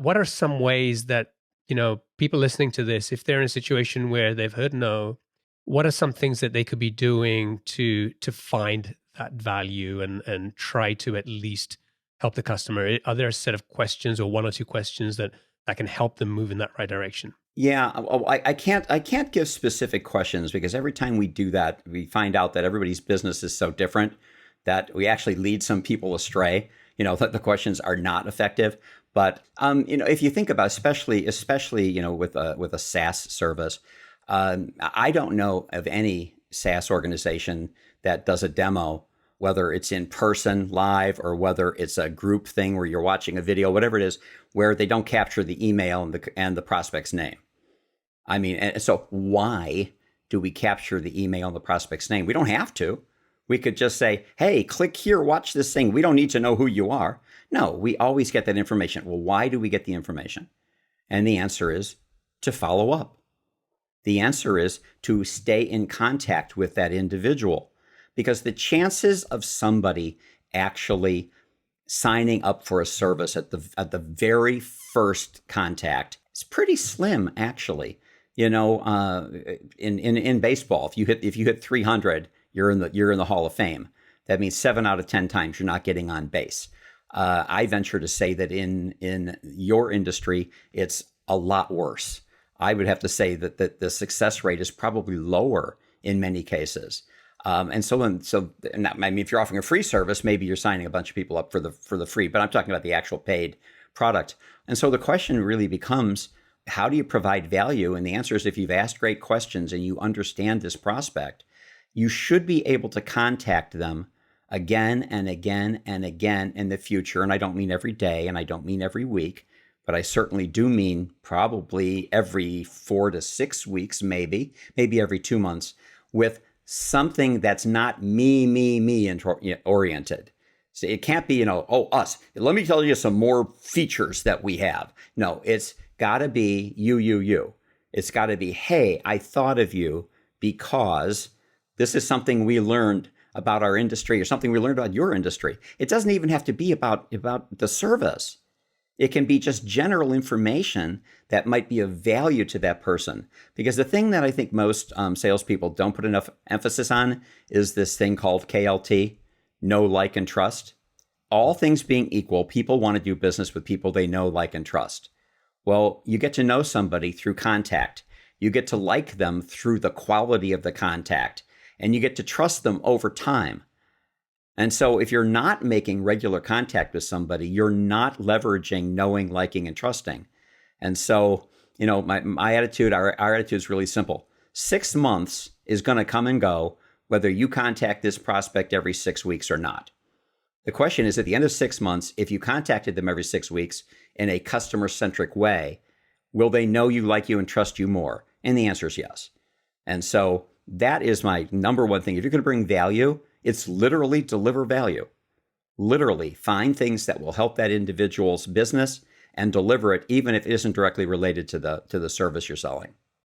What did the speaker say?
what are some ways that, people listening to this, if they're in a situation where they've heard no, what are some things that they could be doing to find that value and try to at least help the customer? Are there a set of questions or one or two questions that can help them move in that right direction? Yeah, I can't give specific questions because every time we do that, we find out that everybody's business is so different that we actually lead some people astray. That the questions are not effective. But if you think about, especially with a SaaS service, I don't know of any SaaS organization that does a demo, whether it's in person, live, or whether it's a group thing where you're watching a video, whatever it is, where they don't capture the email and the prospect's name. I mean, and so why do we capture the email and the prospect's name? We don't have to. We could just say, hey, click here, watch this thing. We don't need to know who you are. No, we always get that information. Well, why do we get the information? And the answer is to follow up. The answer is to stay in contact with that individual, because the chances of somebody actually signing up for a service at the very first contact is pretty slim, actually. In baseball, if you hit 300, you're in the Hall of Fame. That means 7 out of 10 times you're not getting on base. I venture to say that in your industry, it's a lot worse. I would have to say that the success rate is probably lower in many cases. I mean, if you're offering a free service, maybe you're signing a bunch of people up for the free, but I'm talking about the actual paid product. And so the question really becomes, how do you provide value? And the answer is, if you've asked great questions and you understand this prospect, you should be able to contact them again and again and again in the future. And I don't mean every day, and I don't mean every week, but I certainly do mean probably every 4 to 6 weeks, maybe every 2 months, with something that's not me oriented. So it can't be, us. Let me tell you some more features that we have. No, it's got to be you. It's got to be, hey, I thought of you because this is something we learned about our industry or something we learned about your industry. It doesn't even have to be about the service. It can be just general information that might be of value to that person. Because the thing that I think most salespeople don't put enough emphasis on is this thing called KLT, know, like, and trust. All things being equal, people want to do business with people they know, like, and trust. Well, you get to know somebody through contact. You get to like them through the quality of the contact. And you get to trust them over time. And so if you're not making regular contact with somebody, you're not leveraging knowing, liking, and trusting. And so, my attitude, our attitude is really simple. 6 months is going to come and go, whether you contact this prospect every 6 weeks or not. The question is, at the end of 6 months, if you contacted them every 6 weeks in a customer-centric way, will they know you, like you, and trust you more? And the answer is yes. And so that is my number one thing. If you're going to bring value, it's literally deliver value. Literally find things that will help that individual's business and deliver it, even if it isn't directly related to the service you're selling.